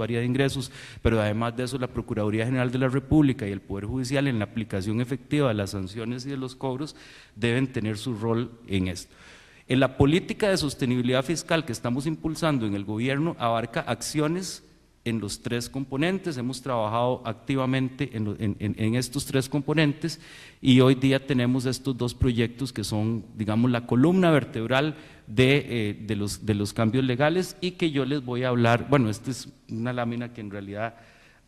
Tributaria de Ingresos, pero además de eso la Procuraduría General de la República y el Poder Judicial en la aplicación efectiva de las sanciones y de los cobros deben tener su rol en esto. En la política de sostenibilidad fiscal que estamos impulsando en el gobierno abarca acciones en los tres componentes, hemos trabajado activamente en estos tres componentes y hoy día tenemos estos dos proyectos que son, digamos, la columna vertebral de los cambios legales y que yo les voy a hablar. Bueno, esta es una lámina que en realidad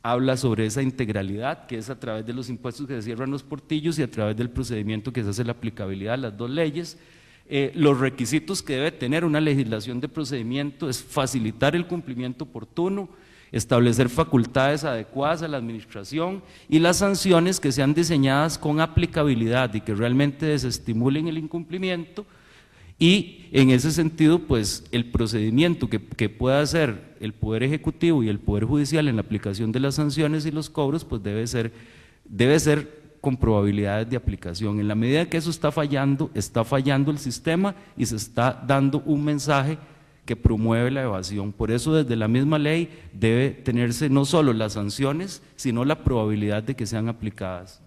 habla sobre esa integralidad, que es a través de los impuestos que se cierran los portillos y a través del procedimiento que se hace la aplicabilidad de las dos leyes. Los requisitos que debe tener una legislación de procedimiento es facilitar el cumplimiento oportuno, establecer facultades adecuadas a la administración y las sanciones que sean diseñadas con aplicabilidad y que realmente desestimulen el incumplimiento. Y en ese sentido, pues el procedimiento que pueda hacer el Poder Ejecutivo y el Poder Judicial en la aplicación de las sanciones y los cobros, pues debe ser con probabilidades de aplicación. En la medida que eso está fallando el sistema y se está dando un mensaje que promueve la evasión. Por eso desde la misma ley debe tenerse no solo las sanciones, sino la probabilidad de que sean aplicadas.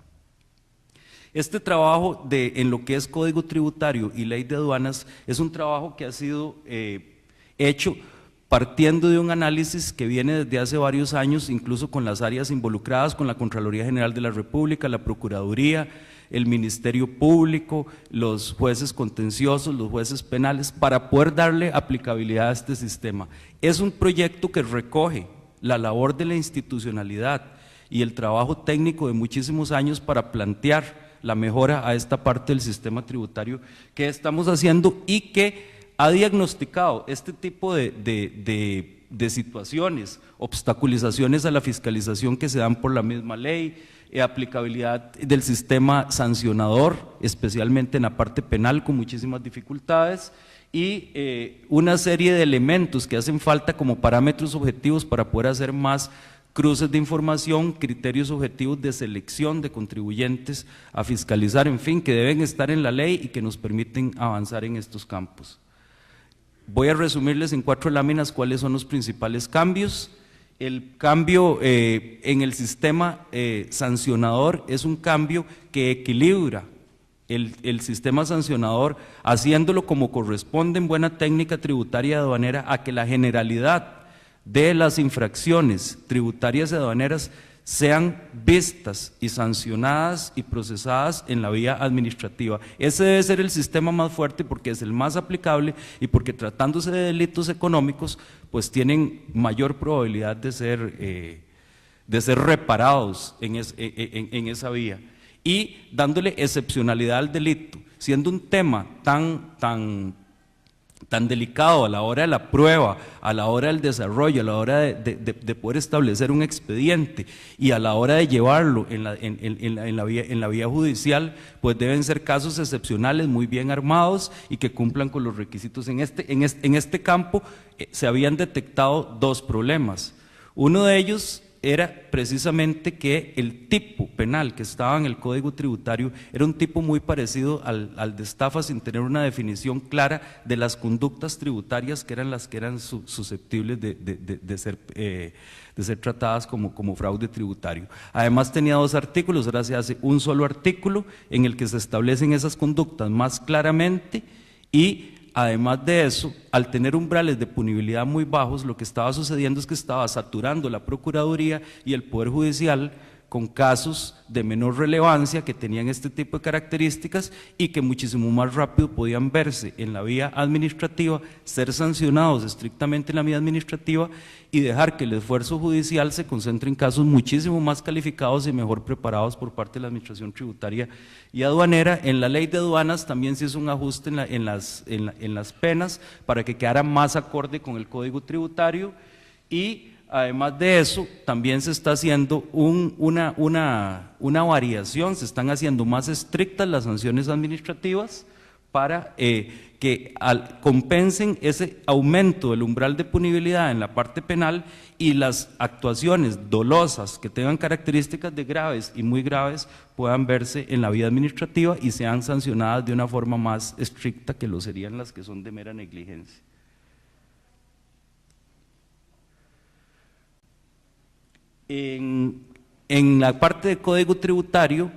Este trabajo en lo que es Código Tributario y Ley de Aduanas es un trabajo que ha sido hecho partiendo de un análisis que viene desde hace varios años, incluso con las áreas involucradas, con la Contraloría General de la República, la Procuraduría, el Ministerio Público, los jueces contenciosos, los jueces penales, para poder darle aplicabilidad a este sistema. Es un proyecto que recoge la labor de la institucionalidad y el trabajo técnico de muchísimos años para plantear la mejora a esta parte del sistema tributario que estamos haciendo y que ha diagnosticado este tipo de situaciones, obstaculizaciones a la fiscalización que se dan por la misma ley, aplicabilidad del sistema sancionador, especialmente en la parte penal con muchísimas dificultades y una serie de elementos que hacen falta como parámetros objetivos para poder hacer más cruces de información, criterios objetivos de selección de contribuyentes a fiscalizar, en fin, que deben estar en la ley y que nos permiten avanzar en estos campos. Voy a resumirles en 4 láminas cuáles son los principales cambios. El cambio en el sistema sancionador es un cambio que equilibra el sistema sancionador, haciéndolo como corresponde en buena técnica tributaria aduanera, a que la generalidad de las infracciones tributarias y aduaneras sean vistas y sancionadas y procesadas en la vía administrativa. Ese debe ser el sistema más fuerte porque es el más aplicable y porque tratándose de delitos económicos, pues tienen mayor probabilidad de ser reparados en esa vía. Y dándole excepcionalidad al delito, siendo un tema tan delicado a la hora de la prueba, a la hora del desarrollo, a la hora de poder establecer un expediente y a la hora de llevarlo en la vía judicial, pues deben ser casos excepcionales, muy bien armados y que cumplan con los requisitos. En este campo se habían detectado 2 problemas. Uno de ellos era precisamente que el tipo penal que estaba en el Código Tributario era un tipo muy parecido al de estafa, sin tener una definición clara de las conductas tributarias que eran las que eran susceptibles de ser tratadas como fraude tributario. Además tenía 2 artículos, ahora se hace un solo artículo en el que se establecen esas conductas más claramente y además de eso, al tener umbrales de punibilidad muy bajos, lo que estaba sucediendo es que estaba saturando la Procuraduría y el Poder Judicial con casos de menor relevancia que tenían este tipo de características y que muchísimo más rápido podían verse en la vía administrativa, ser sancionados estrictamente en la vía administrativa y dejar que el esfuerzo judicial se concentre en casos muchísimo más calificados y mejor preparados por parte de la Administración Tributaria y Aduanera. En la Ley de Aduanas también se hizo un ajuste en las penas para que quedara más acorde con el Código Tributario y además de eso, también se está haciendo una variación, se están haciendo más estrictas las sanciones administrativas para que compensen ese aumento del umbral de punibilidad en la parte penal y las actuaciones dolosas que tengan características de graves y muy graves puedan verse en la vía administrativa y sean sancionadas de una forma más estricta que lo serían las que son de mera negligencia. En la parte de código tributario,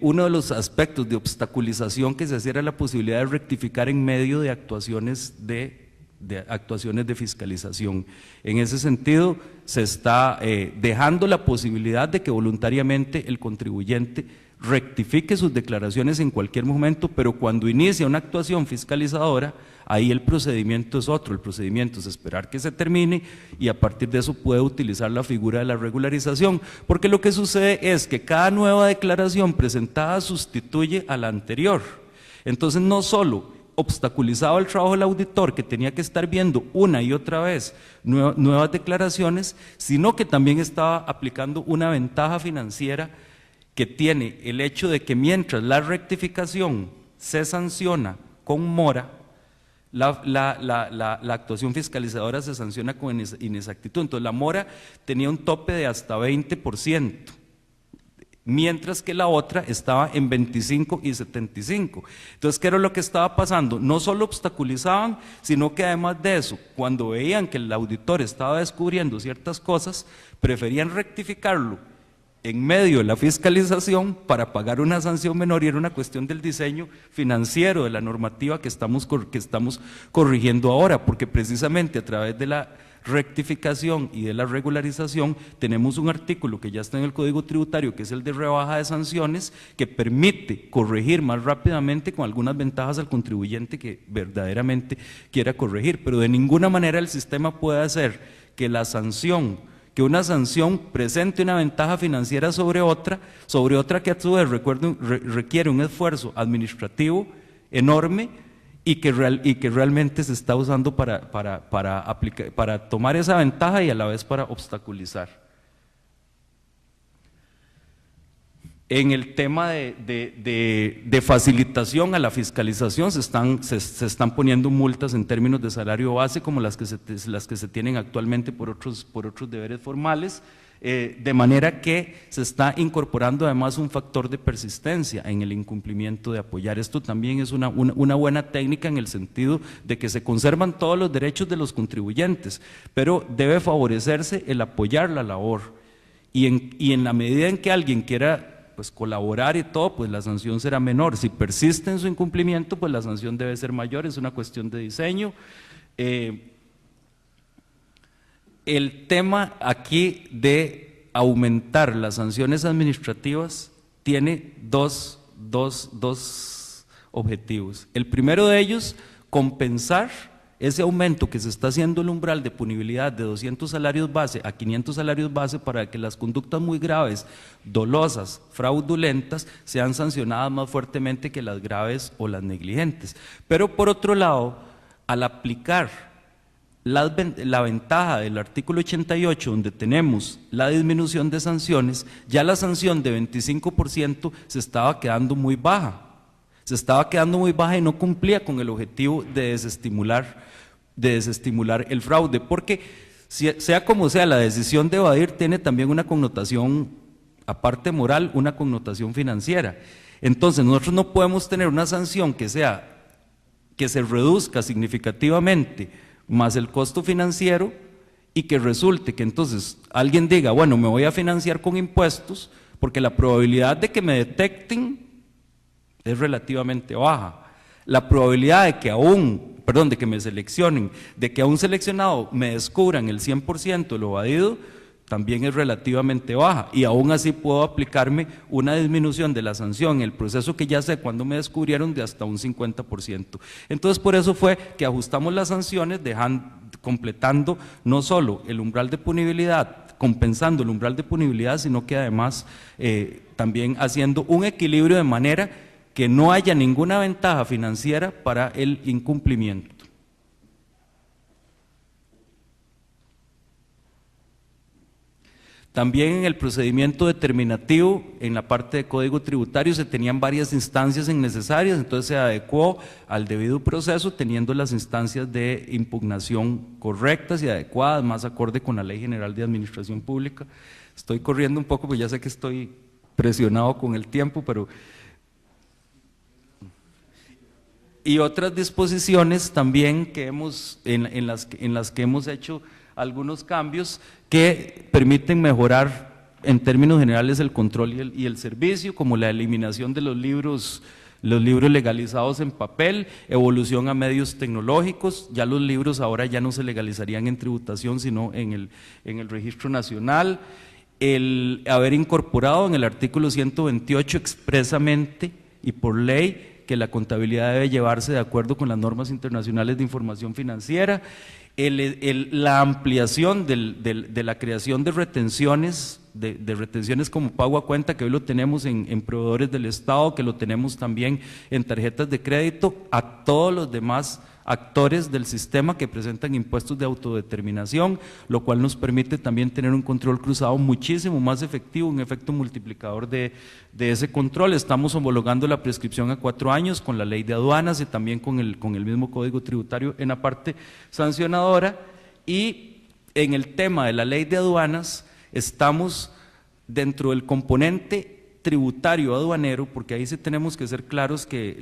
uno de los aspectos de obstaculización que se hacía era la posibilidad de rectificar en medio de actuaciones de fiscalización. En ese sentido, se está dejando la posibilidad de que voluntariamente el contribuyente rectifique sus declaraciones en cualquier momento, pero cuando inicia una actuación fiscalizadora, ahí el procedimiento es otro. El procedimiento es esperar que se termine y a partir de eso puede utilizar la figura de la regularización, porque lo que sucede es que cada nueva declaración presentada sustituye a la anterior. Entonces, no solo obstaculizaba el trabajo del auditor, que tenía que estar viendo una y otra vez nuevas declaraciones, sino que también estaba aplicando una ventaja financiera que tiene el hecho de que mientras la rectificación se sanciona con mora, la actuación fiscalizadora se sanciona con inexactitud. Entonces la mora tenía un tope de hasta 20%, mientras que la otra estaba en 25 y 75. Entonces, ¿qué era lo que estaba pasando? No solo obstaculizaban, sino que además de eso, cuando veían que el auditor estaba descubriendo ciertas cosas, preferían rectificarlo en medio de la fiscalización para pagar una sanción menor, y era una cuestión del diseño financiero de la normativa que estamos corrigiendo ahora, porque precisamente a través de la rectificación y de la regularización tenemos un artículo que ya está en el Código Tributario, que es el de rebaja de sanciones, que permite corregir más rápidamente con algunas ventajas al contribuyente que verdaderamente quiera corregir, pero de ninguna manera el sistema puede hacer que una sanción presente una ventaja financiera sobre otra que a su vez requiere un esfuerzo administrativo enorme y que realmente se está usando para tomar esa ventaja y a la vez para obstaculizar. En el tema de facilitación a la fiscalización se están poniendo multas en términos de salario base, como las que se tienen actualmente por otros deberes formales, de manera que se está incorporando además un factor de persistencia en el incumplimiento de apoyar. Esto también es una buena técnica, en el sentido de que se conservan todos los derechos de los contribuyentes, pero debe favorecerse el apoyar la labor, y en la medida en que alguien quiera pues colaborar y todo, pues la sanción será menor. Si persiste en su incumplimiento, pues la sanción debe ser mayor. Es una cuestión de diseño. El tema aquí de aumentar las sanciones administrativas tiene dos objetivos. El primero de ellos, compensar ese aumento que se está haciendo el umbral de punibilidad de 200 salarios base a 500 salarios base, para que las conductas muy graves, dolosas, fraudulentas, sean sancionadas más fuertemente que las graves o las negligentes. Pero por otro lado, al aplicar la ventaja del artículo 88, donde tenemos la disminución de sanciones, ya la sanción de 25% se estaba quedando muy baja. Y no cumplía con el objetivo de desestimular el fraude, porque sea como sea, la decisión de evadir tiene también una connotación, aparte moral, una connotación financiera. Entonces nosotros no podemos tener una sanción que se reduzca significativamente más el costo financiero, y que resulte que entonces alguien diga, bueno, me voy a financiar con impuestos, porque la probabilidad de que me detecten es relativamente baja. La probabilidad de que me seleccionen, de que a un seleccionado me descubran el 100% de lo evadido, también es relativamente baja, y aún así puedo aplicarme una disminución de la sanción en el proceso que ya sé cuando me descubrieron, de hasta un 50%. Entonces, por eso fue que ajustamos las sanciones, completando no solo el umbral de punibilidad, compensando el umbral de punibilidad, sino que además también haciendo un equilibrio de manera que no haya ninguna ventaja financiera para el incumplimiento. También en el procedimiento determinativo, en la parte de código tributario, se tenían varias instancias innecesarias, entonces se adecuó al debido proceso, teniendo las instancias de impugnación correctas y adecuadas, más acorde con la Ley General de Administración Pública. Estoy corriendo un poco, porque ya sé que estoy presionado con el tiempo, pero... Y otras disposiciones también que en las que hemos hecho algunos cambios que permiten mejorar en términos generales el control y el servicio, como la eliminación de los libros legalizados en papel, evolución a medios tecnológicos. Ya los libros ahora ya no se legalizarían en tributación, sino en el registro nacional. El haber incorporado en el artículo 128 expresamente y por ley que la contabilidad debe llevarse de acuerdo con las normas internacionales de información financiera. La ampliación de la creación de retenciones, de retenciones como pago a cuenta, que hoy lo tenemos en proveedores del Estado, que lo tenemos también en tarjetas de crédito, a todos los demás actores del sistema que presentan impuestos de autodeterminación, lo cual nos permite también tener un control cruzado muchísimo más efectivo, un efecto multiplicador de ese control. Estamos homologando la prescripción a 4 años con la ley de aduanas y también con el mismo código tributario en la parte sancionadora. Y en el tema de la ley de aduanas estamos dentro del componente tributario aduanero, porque ahí sí tenemos que ser claros que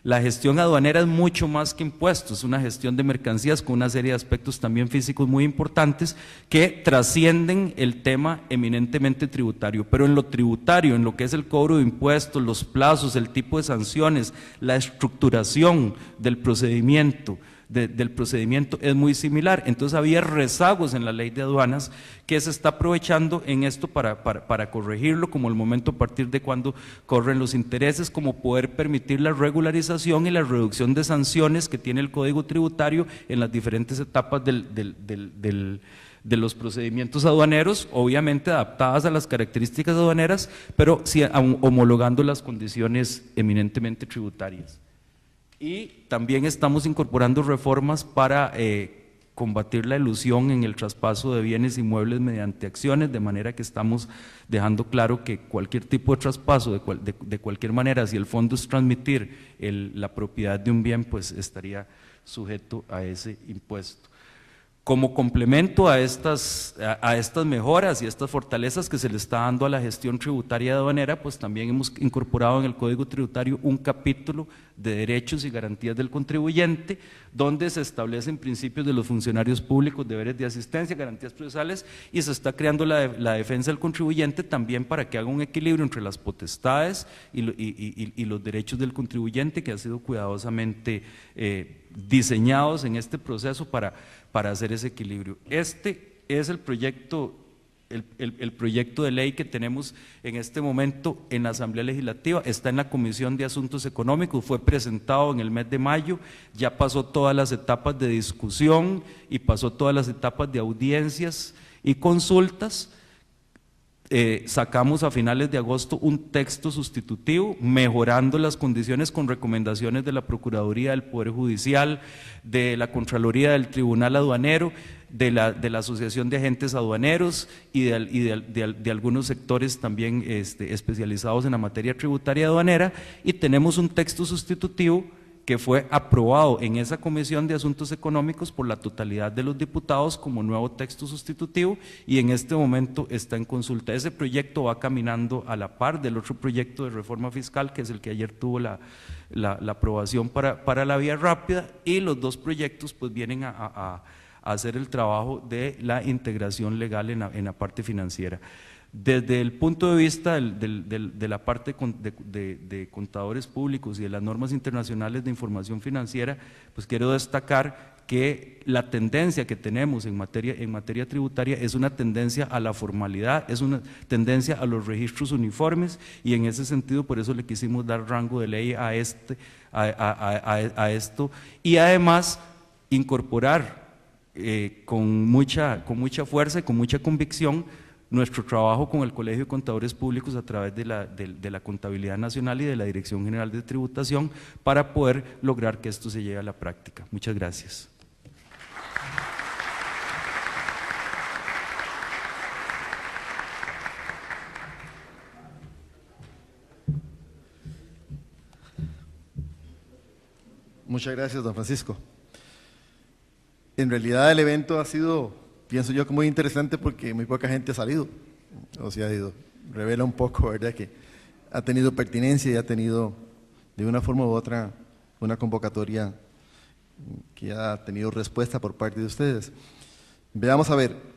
la gestión aduanera es mucho más que impuestos, es una gestión de mercancías con una serie de aspectos también físicos muy importantes que trascienden el tema eminentemente tributario. Pero en lo tributario, en lo que es el cobro de impuestos, los plazos, el tipo de sanciones, la estructuración del procedimiento, es muy similar. Entonces había rezagos en la ley de aduanas que se está aprovechando en esto para corregirlo, como el momento a partir de cuando corren los intereses, como poder permitir la regularización y la reducción de sanciones que tiene el Código Tributario en las diferentes etapas de los procedimientos aduaneros, obviamente adaptadas a las características aduaneras, pero sí homologando las condiciones eminentemente tributarias. Y también estamos incorporando reformas para combatir la elusión en el traspaso de bienes inmuebles mediante acciones, de manera que estamos dejando claro que cualquier tipo de traspaso, de cualquier manera, si el fondo es transmitir la propiedad de un bien, pues estaría sujeto a ese impuesto. Como complemento a estas mejoras y estas fortalezas que se le está dando a la gestión tributaria aduanera, pues también hemos incorporado en el Código Tributario un capítulo de derechos y garantías del contribuyente, donde se establecen principios de los funcionarios públicos, deberes de asistencia, garantías procesales, y se está creando la defensa del contribuyente también para que haga un equilibrio entre las potestades y los derechos del contribuyente, que han sido cuidadosamente diseñados en este proceso para hacer ese equilibrio. Este es el proyecto de ley que tenemos en este momento en la Asamblea Legislativa, está en la Comisión de Asuntos Económicos, fue presentado en el mes de mayo, ya pasó todas las etapas de discusión y pasó todas las etapas de audiencias y consultas. Sacamos a finales de agosto un texto sustitutivo, mejorando las condiciones con recomendaciones de la Procuraduría del Poder Judicial, de la Contraloría del Tribunal Aduanero, de la Asociación de Agentes Aduaneros y de algunos sectores también especializados en la materia tributaria aduanera, y tenemos un texto sustitutivo que fue aprobado en esa Comisión de Asuntos Económicos por la totalidad de los diputados como nuevo texto sustitutivo, y en este momento está en consulta. Ese proyecto va caminando a la par del otro proyecto de reforma fiscal, que es el que ayer tuvo la aprobación para la vía rápida, y los dos proyectos pues vienen a hacer el trabajo de la integración legal en la parte financiera. Desde el punto de vista de la parte de contadores públicos y de las normas internacionales de información financiera, pues quiero destacar que la tendencia que tenemos en materia tributaria es una tendencia a la formalidad, es una tendencia a los registros uniformes, y en ese sentido por eso le quisimos dar rango de ley a esto, y además incorporar con mucha fuerza y con mucha convicción nuestro trabajo con el Colegio de Contadores Públicos a través de la Contabilidad Nacional y de la Dirección General de Tributación, para poder lograr que esto se lleve a la práctica. Muchas gracias. Muchas gracias, don Francisco. En realidad el evento ha sido, pienso yo, que muy interesante porque muy poca gente ha salido, o sea, revela un poco, ¿verdad?, que ha tenido pertinencia y ha tenido de una forma u otra una convocatoria que ha tenido respuesta por parte de ustedes. Veamos a ver.